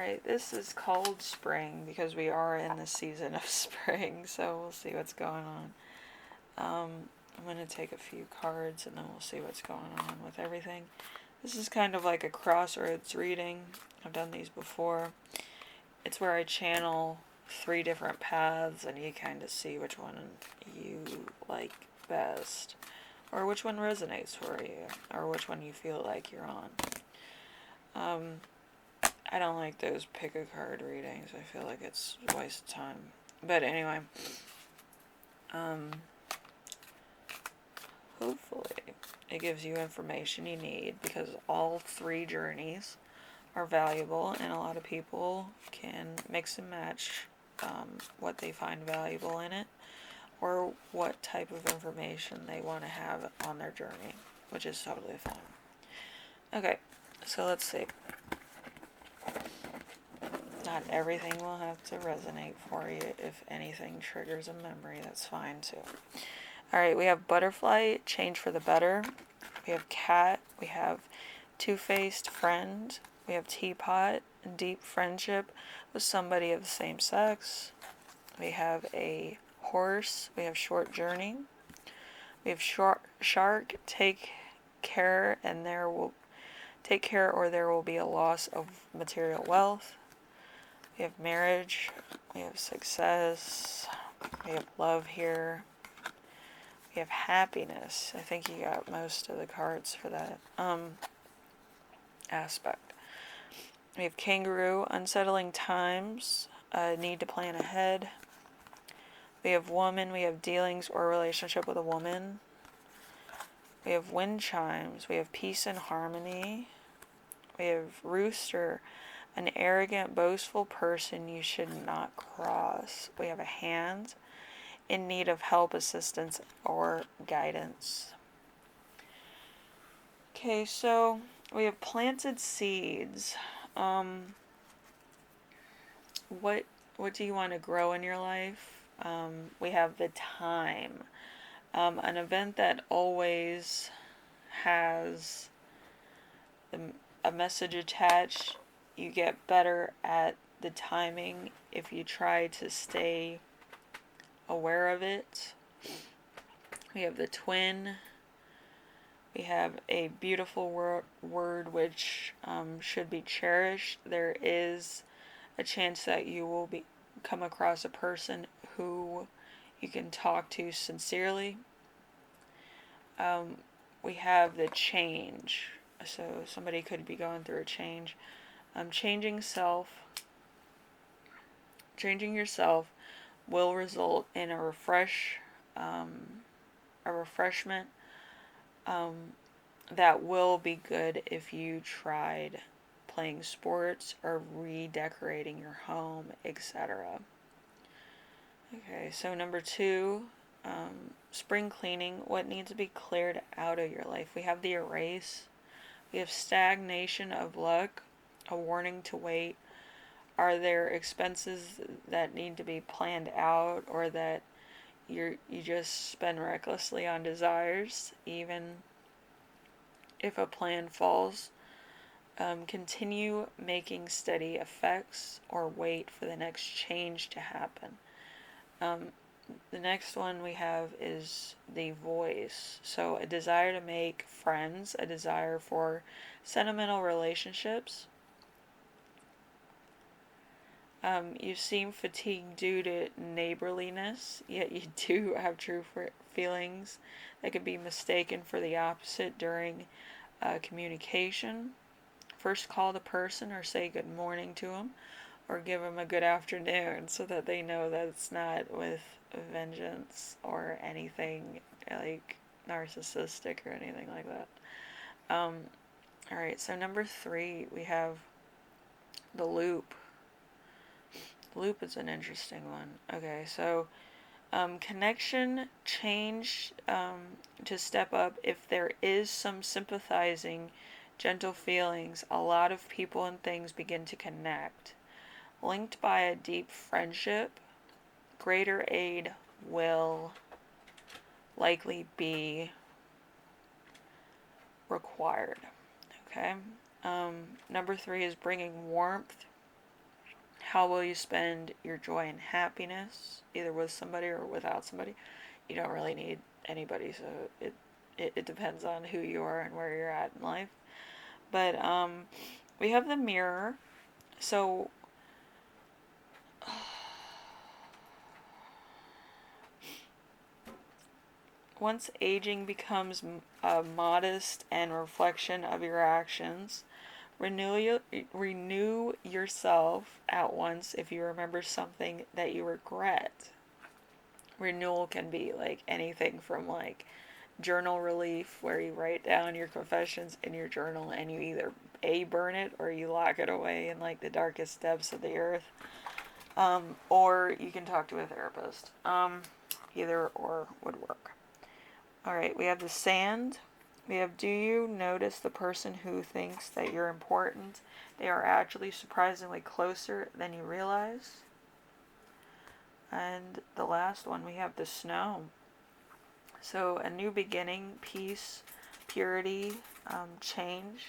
Alright, this is called spring because we are in the season of spring, so we'll see what's going on. I'm going to take a few cards and then we'll see what's going on with everything. This is kind of like a crossroads reading. I've done these before. It's where I channel 3 different paths and you kind of see which one you like best, or which one resonates for you, or which one you feel like you're on. I don't like those pick a card readings. I feel like it's a waste of time. But anyway, hopefully it gives you information you need, because all 3 journeys are valuable and a lot of people can mix and match what they find valuable in it, or what type of information they want to have on their journey, which is totally fine. Okay, so let's see. Not everything will have to resonate for you. If anything triggers a memory, that's fine too. Alright, we have butterfly, change for the better. We have cat. We have two-faced friend. We have teapot, deep friendship with somebody of the same sex. We have a horse. We have short journey. We have shark, take care or there will be a loss of material wealth. We have marriage, we have success, we have love here, we have happiness. I think you got most of the cards for that aspect. We have kangaroo, unsettling times, need to plan ahead. We have woman, we have dealings or relationship with a woman. We have wind chimes, we have peace and harmony. We have rooster, an arrogant, boastful person you should not cross. We have a hand, in need of help, assistance, or guidance. Okay, so we have planted seeds. What do you want to grow in your life? We have the time. An event that always has a message attached. You get better at the timing if you try to stay aware of it. We have the twin. We have a beautiful word which should be cherished. There is a chance that you will come across a person who you can talk to sincerely. We have the change. So somebody could be going through a change. Changing yourself will result in a refreshment that will be good if you tried playing sports or redecorating your home, etc. Okay, so number 2, spring cleaning. What needs to be cleared out of your life? We have the erase. We have stagnation of luck, a warning to wait. Are there expenses that need to be planned out, or that you just spend recklessly on desires, even if a plan falls? Continue making steady effects, or wait for the next change to happen. The next one we have is the voice. So a desire to make friends, a desire for sentimental relationships. You seem fatigued due to neighborliness, yet you do have true feelings that could be mistaken for the opposite during communication. First call the person or say good morning to them, or give them a good afternoon so that they know that it's not with vengeance or anything like narcissistic or anything like that. Alright, so number 3, we have the loop. The loop is an interesting one. Okay, so connection, change to step up. If there is some sympathizing, gentle feelings, a lot of people and things begin to connect. Linked by a deep friendship, greater aid will likely be required. Okay. Number 3 is bringing warmth. How will you spend your joy and happiness, either with somebody or without somebody? You don't really need anybody, so it depends on who you are and where you're at in life. But we have the mirror. So once aging becomes a modest and reflection of your actions, renew yourself at once if you remember something that you regret. Renewal can be like anything from like journal relief, where you write down your confessions in your journal and you either burn it or you lock it away in like the darkest depths of the earth, or you can talk to a therapist. Either or would work. All right, we have the sand. We have, do you notice the person who thinks that you're important? They are actually surprisingly closer than you realize. And the last one, we have the snow. So a new beginning, peace, purity, change.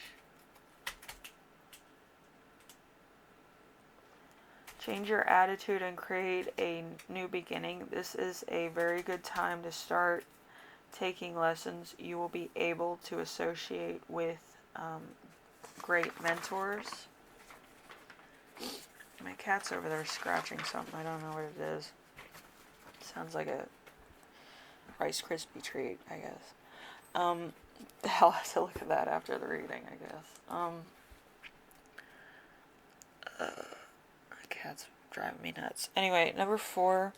Change your attitude and create a new beginning. This is a very good time to start taking lessons. You will be able to associate with great mentors. My cat's over there scratching something. I don't know what it is. Sounds like a Rice Krispie treat, I guess. I'll have to look at that after the reading, I guess. The cat's driving me nuts. Anyway, number 4,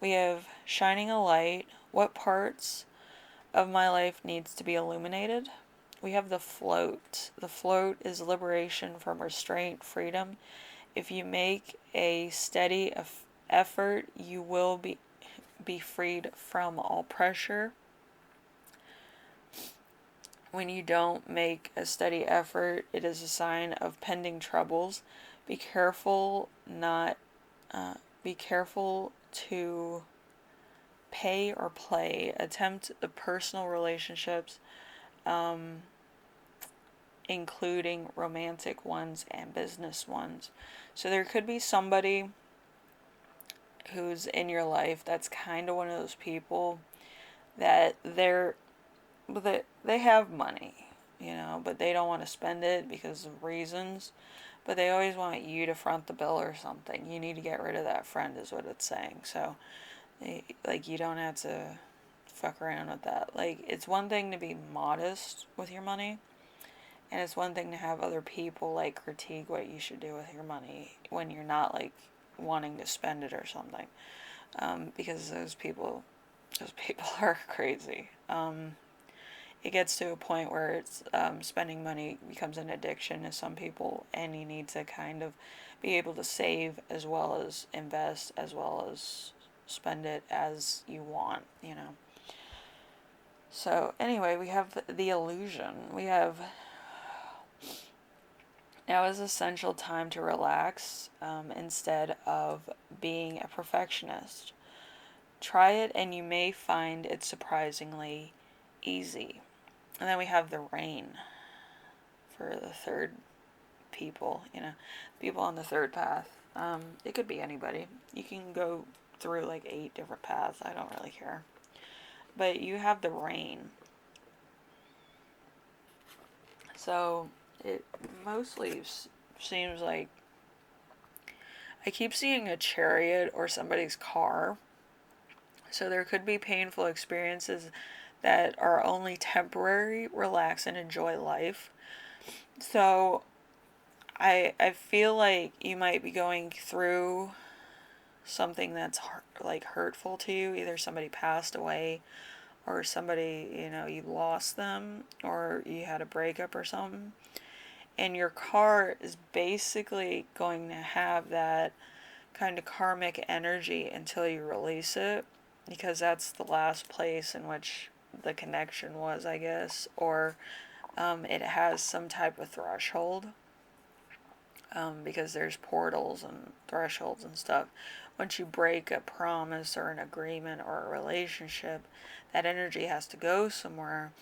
we have shining a light. What parts of my life needs to be illuminated? We have the float. The float is liberation from restraint, freedom. If you make a steady effort, you will be freed from all pressure. When you don't make a steady effort, it is a sign of pending troubles. Be careful to pay or play. Attempt the personal relationships, including romantic ones and business ones. So there could be somebody who's in your life that's kind of one of those people that they have money, but they don't want to spend it because of reasons. But they always want you to front the bill or something. You need to get rid of that friend, is what it's saying. So, like, you don't have to fuck around with that. Like, it's one thing to be modest with your money, and it's one thing to have other people, like, critique what you should do with your money when you're not, like, wanting to spend it or something. Because those people are crazy. It gets to a point where it's spending money becomes an addiction to some people, and you need to kind of be able to save as well as invest as well as spend it as you want, So anyway, we have the illusion. We have, now is essential time to relax instead of being a perfectionist. Try it and you may find it surprisingly easy. And then we have the rain for the third people, people on the third path. It could be anybody. You can go through like 8 different paths. I don't really care. But you have the rain. So it mostly seems like I keep seeing a chariot or somebody's car. So there could be painful experiences that are only temporary. Relax and enjoy life. So I feel like you might be going through something that's hurtful to you. Either somebody passed away, or somebody, you lost them, or you had a breakup or something. And your car is basically going to have that kind of karmic energy until you release it, because that's the last place in which the connection was, I guess, or it has some type of threshold, because there's portals and thresholds and stuff. Once you break a promise or an agreement or a relationship, that energy has to go somewhere,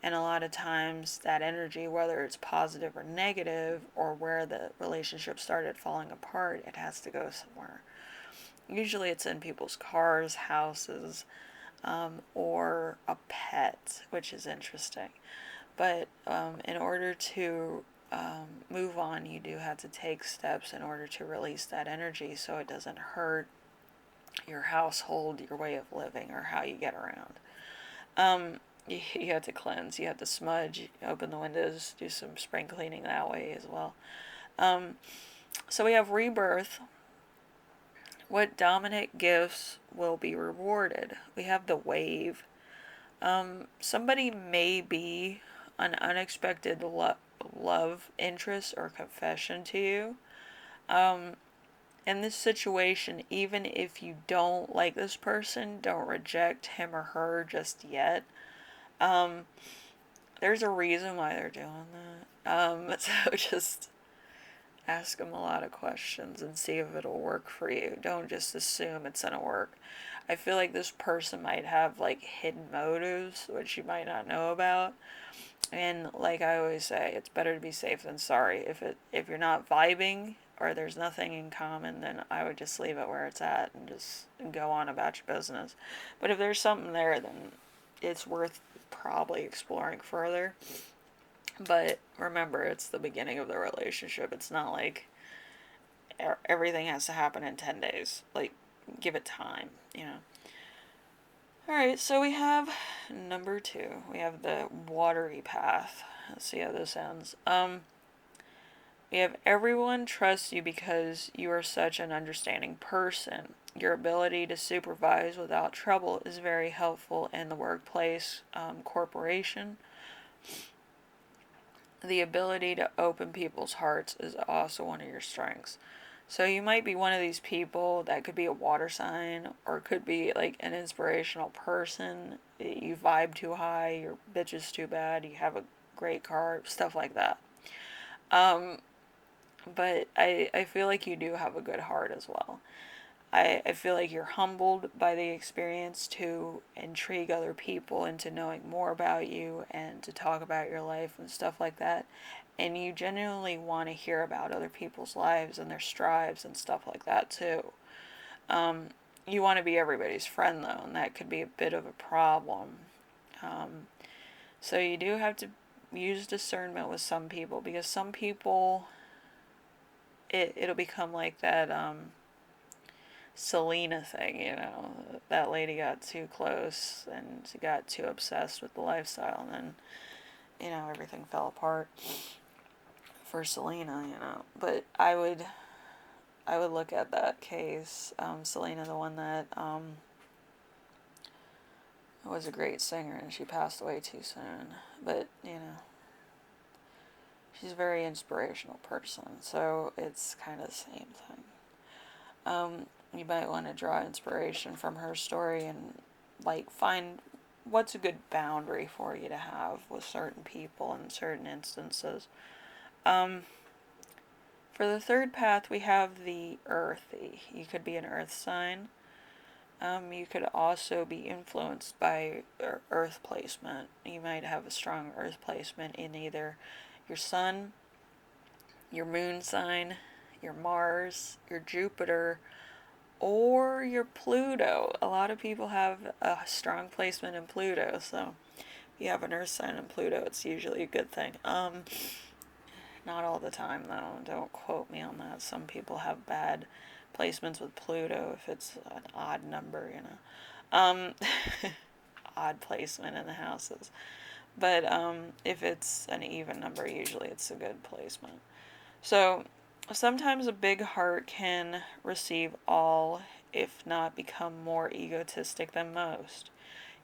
And a lot of times that energy, whether it's positive or negative, or where the relationship started falling apart, it has to go somewhere. Usually it's in people's cars, houses, or a pet, which is interesting. But in order to move on, you do have to take steps in order to release that energy so it doesn't hurt your household, your way of living, or how you get around. You have to cleanse, you have to smudge, open the windows, do some spring cleaning that way as well. So we have rebirth. What dominant gifts will be rewarded? We have the wave. Somebody may be an unexpected love interest or confession to you. In this situation, even if you don't like this person, don't reject him or her just yet. There's a reason why they're doing that. So just ask them a lot of questions and see if it'll work for you. Don't just assume it's gonna work. I feel like this person might have like hidden motives which you might not know about. And like I always say, it's better to be safe than sorry. If you're not vibing or there's nothing in common, then I would just leave it where it's at and just go on about your business. But if there's something there, then it's worth probably exploring further. But remember, it's the beginning of the relationship. It's not like everything has to happen in 10 days. Like, give it time, you know. Alright, so we have number 2. We have the watery path. Let's see how this ends. We have everyone trusts you because you are such an understanding person. Your ability to supervise without trouble is very helpful in the workplace, corporation. The ability to open people's hearts is also one of your strengths. So you might be one of these people that could be a water sign or could be like an inspirational person. You vibe too high, your bitch is too bad, you have a great car, stuff like that. But I feel like you do have a good heart as well. I feel like you're humbled by the experience to intrigue other people into knowing more about you and to talk about your life and stuff like that. And you genuinely want to hear about other people's lives and their strives and stuff like that too. You want to be everybody's friend though, and that could be a bit of a problem. So you do have to use discernment with some people because some people, it'll become like that Selena thing, you know. That lady got too close and she got too obsessed with the lifestyle, and then, you know, everything fell apart for Selena, you know. But I would look at that case. Selena, the one that was a great singer, and she passed away too soon. But, you know, she's a very inspirational person, so it's kind of the same thing. You might want to draw inspiration from her story and, like, find what's a good boundary for you to have with certain people in certain instances. For the third path, we have the earthy. You could be an earth sign. You could also be influenced by earth placement. You might have a strong earth placement in either your sun, your moon sign, your Mars, your Jupiter, or your Pluto. A lot of people have a strong placement in Pluto, so if you have an earth sign in Pluto, it's usually a good thing. Not all the time, though. Don't quote me on that. Some people have bad placements with Pluto if it's an odd number, you know. Odd placement in the houses. But if it's an even number, usually it's a good placement. So sometimes a big heart can receive all, if not become more egotistic than most.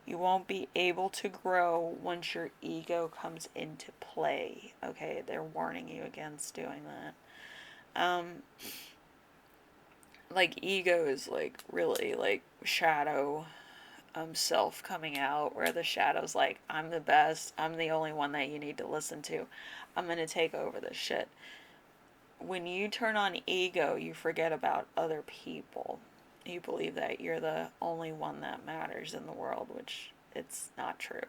You won't be able to grow once your ego comes into play. Okay, they're warning you against doing that. Like ego is like really like shadow self coming out, where the shadow's like, I'm the best, I'm the only one that you need to listen to, I'm gonna take over this shit. When you turn on ego, you forget about other people. You believe that you're the only one that matters in the world, which it's not true.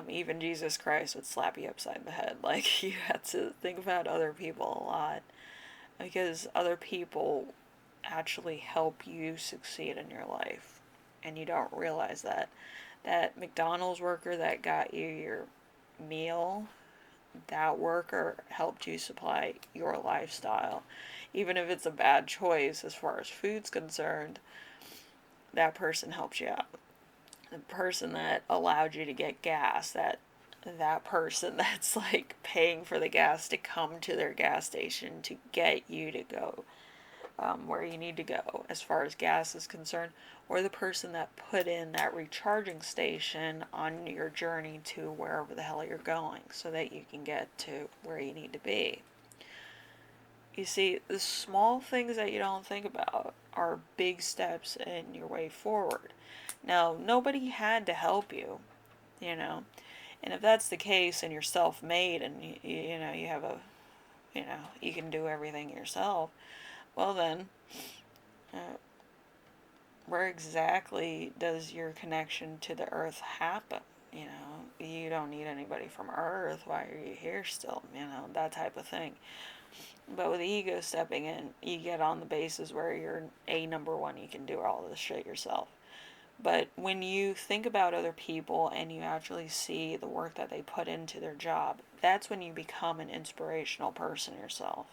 Even Jesus Christ would slap you upside the head. Like, you have to think about other people a lot, because other people actually help you succeed in your life, and you don't realize that. That McDonald's worker that got you your meal, that worker helped you supply your lifestyle. Even if it's a bad choice as far as food's concerned, that person helped you out. The person that allowed you to get gas, that person that's like paying for the gas to come to their gas station to get you to go where you need to go as far as gas is concerned, or the person that put in that recharging station on your journey to wherever the hell you're going so that you can get to where you need to be. You see, the small things that you don't think about are big steps in your way forward. Now, nobody had to help you, you know, and if that's the case and you're self-made and you know you have a, you know, you can do everything yourself, well then, uh, where exactly does your connection to the earth happen? You know, you don't need anybody from earth. Why are you here still? You know, that type of thing. But with ego stepping in, you get on the basis where you're a number one, you can do all this shit yourself. But when you think about other people and you actually see the work that they put into their job, that's when you become an inspirational person yourself.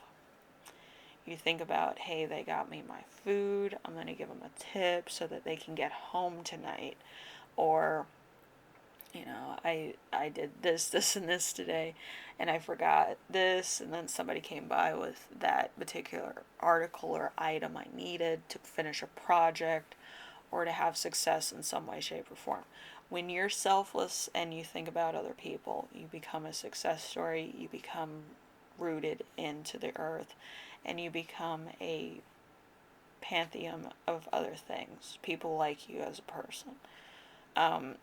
You think about, hey, they got me my food, I'm going to give them a tip so that they can get home tonight. Or, you know, I did this, and this today, and I forgot this, and then somebody came by with that particular article or item I needed to finish a project or to have success in some way, shape, or form. When you're selfless and you think about other people, you become a success story, you become rooted into the earth, and you become a pantheon of other things. People like you as a person. Um,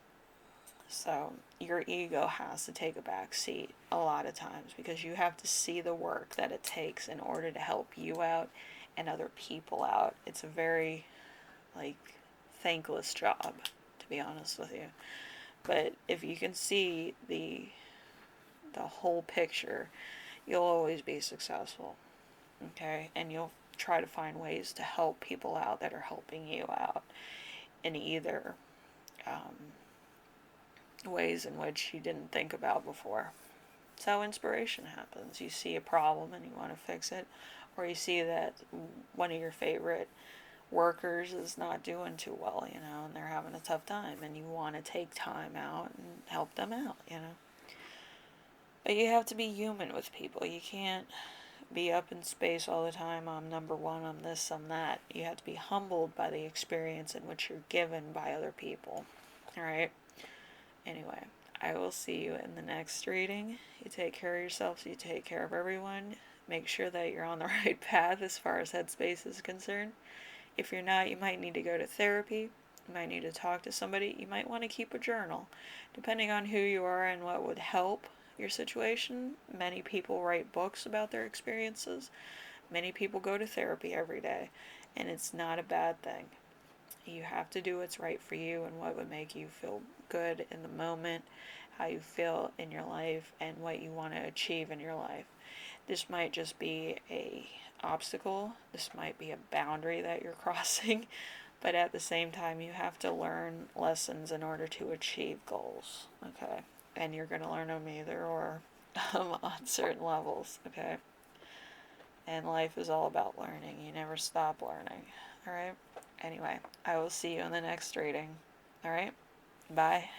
so your ego has to take a back seat a lot of times because you have to see the work that it takes in order to help you out and other people out. It's a very, like, thankless job, to be honest with you. But if you can see the whole picture, you'll always be successful. Okay? And you'll try to find ways to help people out that are helping you out in either ways in which you didn't think about before. It's how inspiration happens. You see a problem and you want to fix it, or you see that one of your favorite workers is not doing too well, you know, and they're having a tough time, and you want to take time out and help them out, you know. But you have to be human with people. You can't be up in space all the time. I'm number one, I'm this, I'm that. You have to be humbled by the experience in which you're given by other people. Alright? Anyway, I will see you in the next reading. You take care of yourself, so you take care of everyone. Make sure that you're on the right path as far as headspace is concerned. If you're not, you might need to go to therapy. You might need to talk to somebody. You might want to keep a journal. Depending on who you are and what would help your situation, many people write books about their experiences. Many people go to therapy every day, and it's not a bad thing. You have to do what's right for you and what would make you feel good in the moment, how you feel in your life, and what you want to achieve in your life. This might just be a obstacle. This might be a boundary that you're crossing. But at the same time, you have to learn lessons in order to achieve goals. Okay? And you're going to learn them either or on certain levels. Okay? And life is all about learning. You never stop learning. Alright? Anyway, I will see you in the next reading. Alright? Bye.